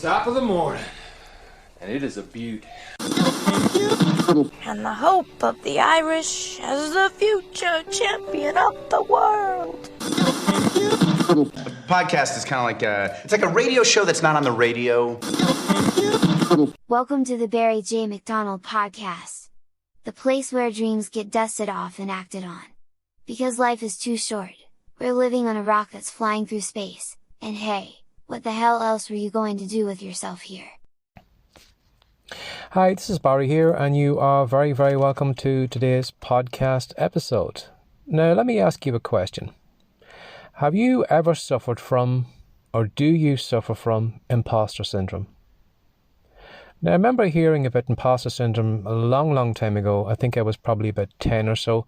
top of the morning, and it is a beaut. And the hope of the Irish as the future champion of the world. A podcast is kind of like it's like a radio show that's not on the radio. Welcome to the Barry J. McDonald podcast. The place where dreams get dusted off and acted on. Because life is too short. We're living on a rock that's flying through space, and hey, what the hell else were you going to do with yourself here? Hi, this is Barry here, and you are very, very welcome to today's podcast episode. Now, let me ask you a question. Have you ever suffered from, or do you suffer from, imposter syndrome? Now, I remember hearing about imposter syndrome a long time ago. I think I was probably about 10 or so.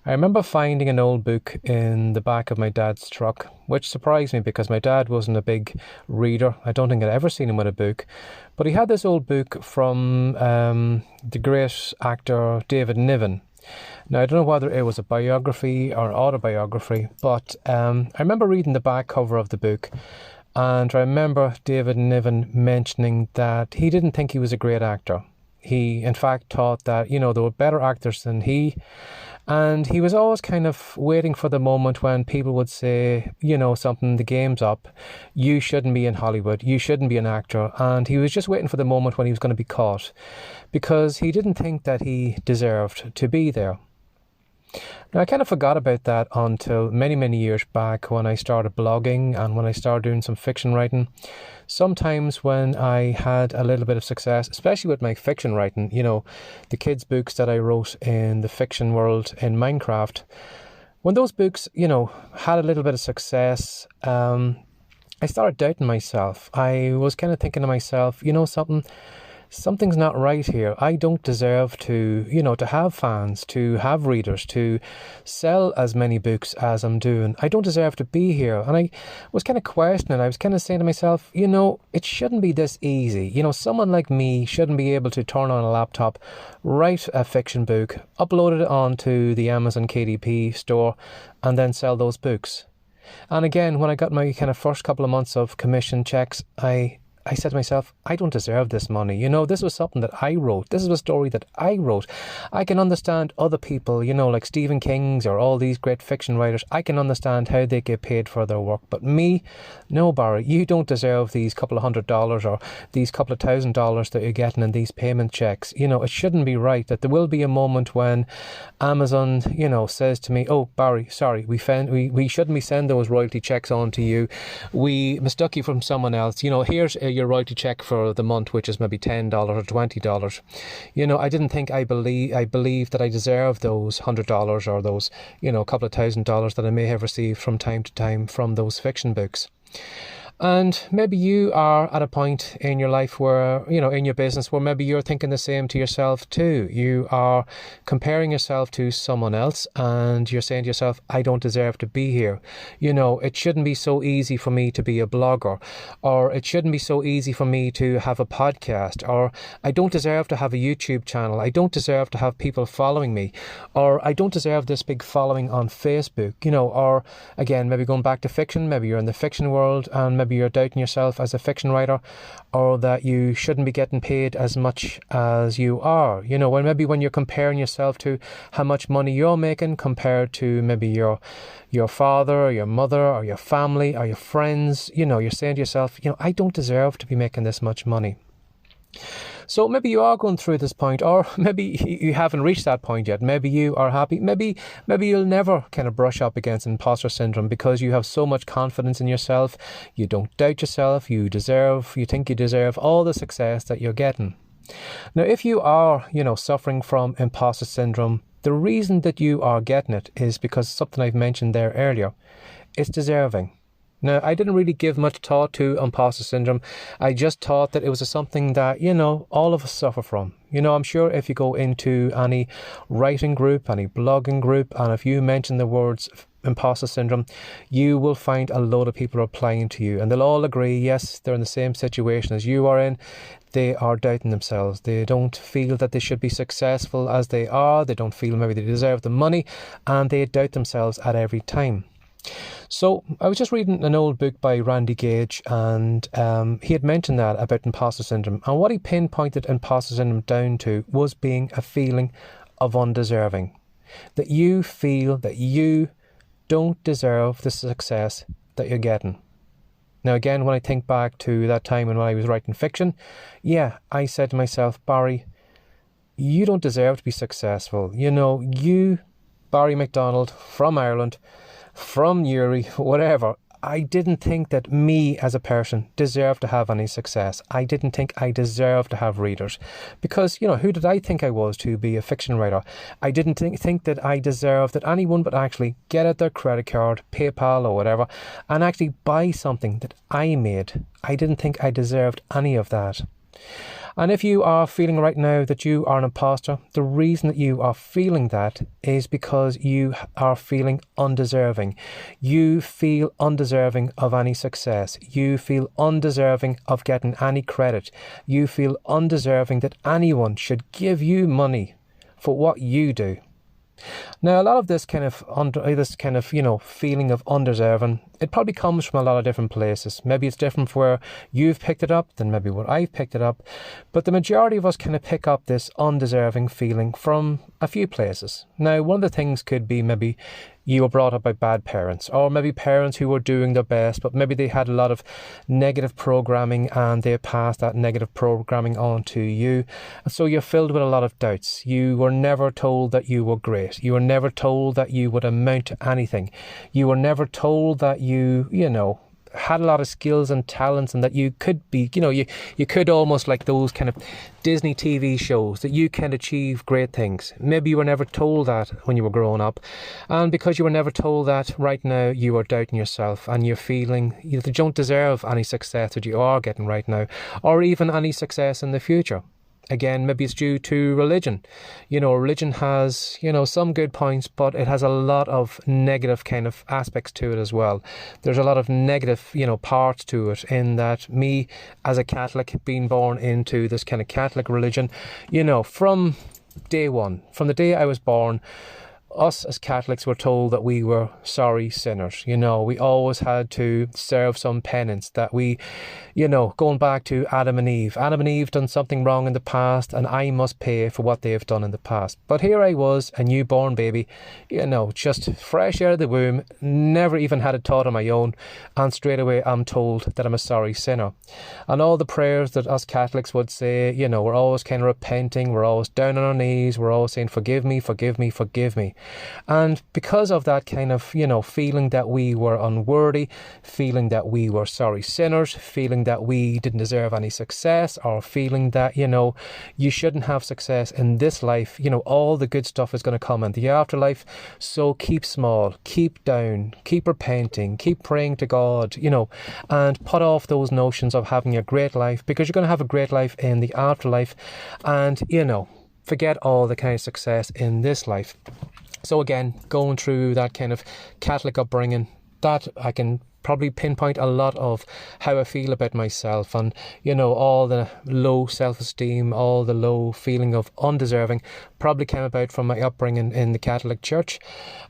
I remember finding an old book in the back of my dad's truck, which surprised me because my dad wasn't a big reader. I don't think I'd ever seen him with a book. But he had this old book from the great actor David Niven. Now, I don't know whether it was a biography or autobiography, but I remember reading the back cover of the book. And I remember David Niven mentioning that he didn't think he was a great actor. He, in fact, thought that, there were better actors than he. And he was always kind of waiting for the moment when people would say, something, the game's up. You shouldn't be in Hollywood. You shouldn't be an actor. And he was just waiting for the moment when he was going to be caught. Because he didn't think that he deserved to be there. Now, I kind of forgot about that until many years back when I started blogging and when I started doing some fiction writing. Sometimes when I had a little bit of success, especially with my fiction writing, the kids' books that I wrote in the fiction world in Minecraft, when those books, had a little bit of success, I started doubting myself. I was kind of thinking to myself, something's not right here. I don't deserve to, to have fans, to have readers, to sell as many books as I'm doing. I don't deserve to be here. And I was kind of questioning. I was kind of saying to myself, it shouldn't be this easy. Someone like me shouldn't be able to turn on a laptop, write a fiction book, upload it onto the Amazon KDP store, and then sell those books. And again, when I got my kind of first couple of months of commission checks, I said to myself, I don't deserve this money. This was something that I wrote. This is a story that I wrote. I can understand other people, like Stephen King's or all these great fiction writers. I can understand how they get paid for their work. But me, no, Barry, you don't deserve these couple of $100 or these couple of $1,000 that you're getting in these payment checks. It shouldn't be right that there will be a moment when Amazon, says to me, oh, Barry, sorry, we shouldn't be sending those royalty checks on to you. We mistook you from someone else. Here's your royalty check for the month, which is maybe $10 or $20. I didn't think I believed that I deserved those $100 or those, a couple of $1,000 that I may have received from time to time from those fiction books. And maybe you are at a point in your life where, in your business, where maybe you're thinking the same to yourself too. You are comparing yourself to someone else and you're saying to yourself, I don't deserve to be here. It shouldn't be so easy for me to be a blogger, or it shouldn't be so easy for me to have a podcast, or I don't deserve to have a YouTube channel. I don't deserve to have people following me, or I don't deserve this big following on Facebook, or again, maybe going back to fiction, maybe you're in the fiction world and maybe you're doubting yourself as a fiction writer, or that you shouldn't be getting paid as much as you are. When you're comparing yourself to how much money you're making compared to maybe your father or your mother or your family or your friends, you're saying to yourself, I don't deserve to be making this much money. So maybe you are going through this point, or maybe you haven't reached that point yet. Maybe you are happy. Maybe you'll never kind of brush up against imposter syndrome because you have so much confidence in yourself. You don't doubt yourself. You think you deserve all the success that you're getting. Now, if you are, suffering from imposter syndrome, the reason that you are getting it is because something I've mentioned there earlier. It's deserving. Now, I didn't really give much thought to imposter syndrome. I just thought that it was something that, all of us suffer from. I'm sure if you go into any writing group, any blogging group, and if you mention the words imposter syndrome, you will find a load of people replying to you, and they'll all agree, yes, they're in the same situation as you are in. They are doubting themselves. They don't feel that they should be successful as they are. They don't feel maybe they deserve the money, and they doubt themselves at every time. So I was just reading an old book by Randy Gage, and he had mentioned that about imposter syndrome. And what he pinpointed imposter syndrome down to was being a feeling of undeserving. That you feel that you don't deserve the success that you're getting. Now again, when I think back to that time when I was writing fiction, I said to myself, Barry, you don't deserve to be successful. You, Barry McDonald, from Ireland, from Uri, whatever, I didn't think that me as a person deserved to have any success. I didn't think I deserved to have readers. Because, who did I think I was to be a fiction writer? I didn't think that I deserved that anyone would actually get out their credit card, PayPal or whatever, and actually buy something that I made. I didn't think I deserved any of that. And if you are feeling right now that you are an imposter, the reason that you are feeling that is because you are feeling undeserving. You feel undeserving of any success. You feel undeserving of getting any credit. You feel undeserving that anyone should give you money for what you do. Now, a lot of this kind of feeling of undeserving, it probably comes from a lot of different places. Maybe it's different where you've picked it up than maybe where I've picked it up. But the majority of us kind of pick up this undeserving feeling from a few places. Now, one of the things could be maybe you were brought up by bad parents, or maybe parents who were doing their best, but maybe they had a lot of negative programming and they passed that negative programming on to you. And so you're filled with a lot of doubts. You were never told that you were great. You were never told that you would amount to anything. You were never told that you had a lot of skills and talents and that you could be, you could almost like those kind of Disney TV shows that you can achieve great things. Maybe you were never told that when you were growing up. And because you were never told that, right now you are doubting yourself and you're feeling you don't deserve any success that you are getting right now, or even any success in the future. Again, maybe it's due to religion. Religion has, some good points, but it has a lot of negative kind of aspects to it as well. There's a lot of negative, parts to it, in that me as a Catholic being born into this kind of Catholic religion, from day one, from the day I was born, us as Catholics were told that we were sorry sinners. We always had to serve some penance, that we, going back to Adam and Eve done something wrong in the past and I must pay for what they have done in the past. But here I was, a newborn baby, just fresh out of the womb, never even had a thought on my own, and straight away I'm told that I'm a sorry sinner. And all the prayers that us Catholics would say, we're always kind of repenting, we're always down on our knees, we're always saying forgive me, forgive me, forgive me. And because of that kind of, feeling that we were unworthy, feeling that we were sorry sinners, feeling that we didn't deserve any success, or feeling that, you shouldn't have success in this life, all the good stuff is going to come in the afterlife. So keep small, keep down, keep repenting, keep praying to God, and put off those notions of having a great life, because you're going to have a great life in the afterlife, and, forget all the kind of success in this life. So again, going through that kind of Catholic upbringing, that I can probably pinpoint a lot of how I feel about myself, and all the low self-esteem, all the low feeling of undeserving probably came about from my upbringing in the Catholic Church.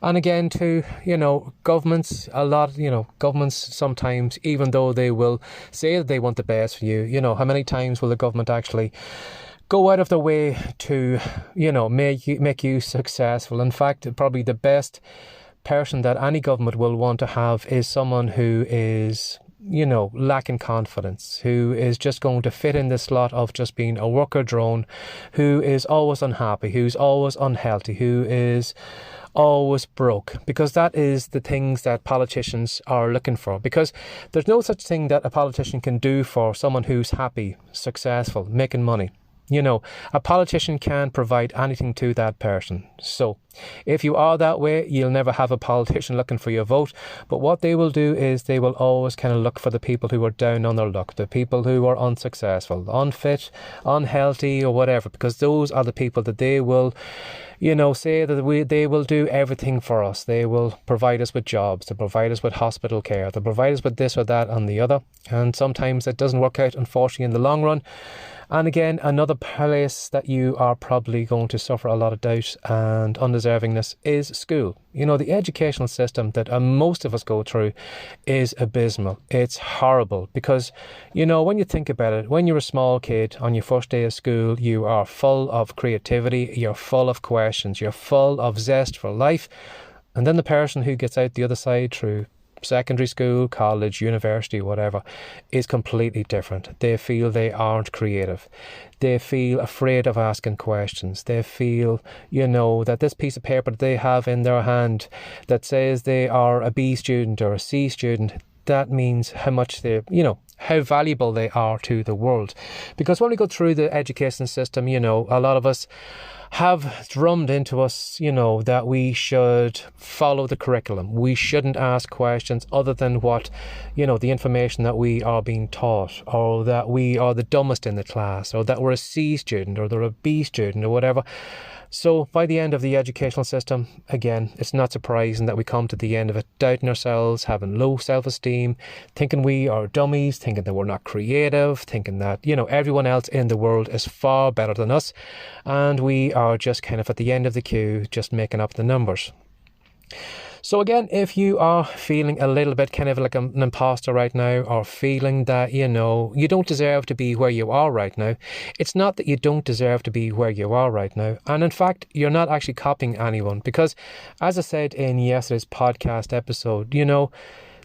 And again, to governments, governments sometimes, even though they will say that they want the best for you, how many times will the government actually go out of their way to, make you successful? In fact, probably the best person that any government will want to have is someone who is, lacking confidence, who is just going to fit in the slot of just being a worker drone, who is always unhappy, who's always unhealthy, who is always broke, because that is the things that politicians are looking for. Because there's no such thing that a politician can do for someone who's happy, successful, making money. A politician can't provide anything to that person. So if you are that way, you'll never have a politician looking for your vote. But what they will do is they will always kind of look for the people who are down on their luck, the people who are unsuccessful, unfit, unhealthy, or whatever, because those are the people that they will, say that they will do everything for us. They will provide us with jobs, they'll provide us with hospital care, they'll provide us with this or that and the other. And sometimes it doesn't work out, unfortunately, in the long run. And again, another place that you are probably going to suffer a lot of doubt and undeservingness is school. You know, the educational system that most of us go through is abysmal. It's horrible because, you know, when you think about it, when you're a small kid on your first day of school, you are full of creativity, you're full of questions, you're full of zest for life. And then the person who gets out the other side through secondary school, college, university, whatever, is completely different. They feel they aren't creative. They feel afraid of asking questions. They feel, you know, that this piece of paper that they have in their hand that says they are a B student or a C student, that means how much they, you know, how valuable they are to the world. Because when we go through the education system, you know, a lot of us have drummed into us, you know, that we should follow the curriculum. We shouldn't ask questions other than what, you know, the information that we are being taught, or that we are the dumbest in the class, or that we're a C student, or they're a B student, or whatever. So by the end of the educational system, again, it's not surprising that we come to the end of it doubting ourselves, having low self-esteem, thinking we are dummies, thinking that we're not creative, thinking that, you know, everyone else in the world is far better than us, and we are just kind of at the end of the queue, just making up the numbers. So again, if you are feeling a little bit kind of like an imposter right now, or feeling that, you know, you don't deserve to be where you are right now, it's not that you don't deserve to be where you are right now. And in fact, you're not actually copying anyone, because as I said in yesterday's podcast episode, you know,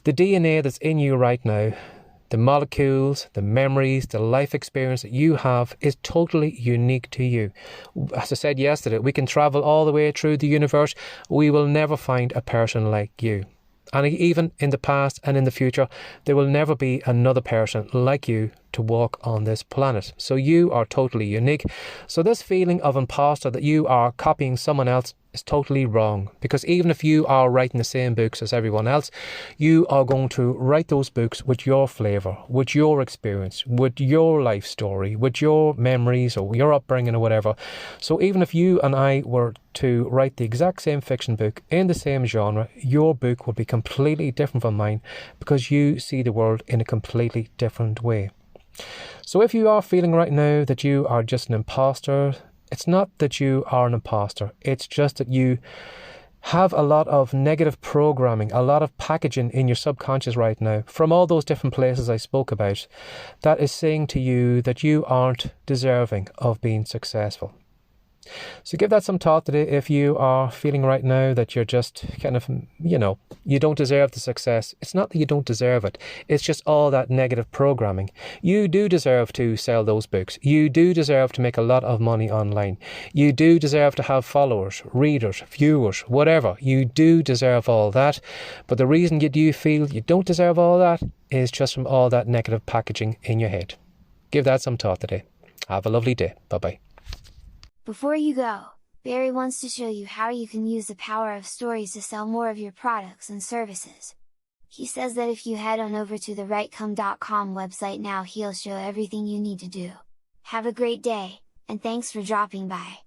the DNA that's in you right now, the molecules, the memories, the life experience that you have is totally unique to you. As I said yesterday, we can travel all the way through the universe. We will never find a person like you. And even in the past and in the future, there will never be another person like you to walk on this planet. So you are totally unique. So this feeling of imposter, that you are copying someone else, is totally wrong. Because even if you are writing the same books as everyone else, you are going to write those books with your flavour, with your experience, with your life story, with your memories or your upbringing or whatever. So even if you and I were to write the exact same fiction book in the same genre, your book would be completely different from mine, because you see the world in a completely different way. So if you are feeling right now that you are just an imposter, it's not that you are an imposter. It's just that you have a lot of negative programming, a lot of packaging in your subconscious right now from all those different places I spoke about, that is saying to you that you aren't deserving of being successful. So give that some thought today. If you are feeling right now that you're just kind of, you know, you don't deserve the success, it's not that you don't deserve it. It's just all that negative programming. You do deserve to sell those books. You do deserve to make a lot of money online. You do deserve to have followers, readers, viewers, whatever. You do deserve all that. But the reason you do feel you don't deserve all that is just from all that negative packaging in your head. Give that some thought today. Have a lovely day. Bye-bye. Before you go, Barry wants to show you how you can use the power of stories to sell more of your products and services. He says that if you head on over to the rightcom.com website now, he'll show everything you need to do. Have a great day, and thanks for dropping by.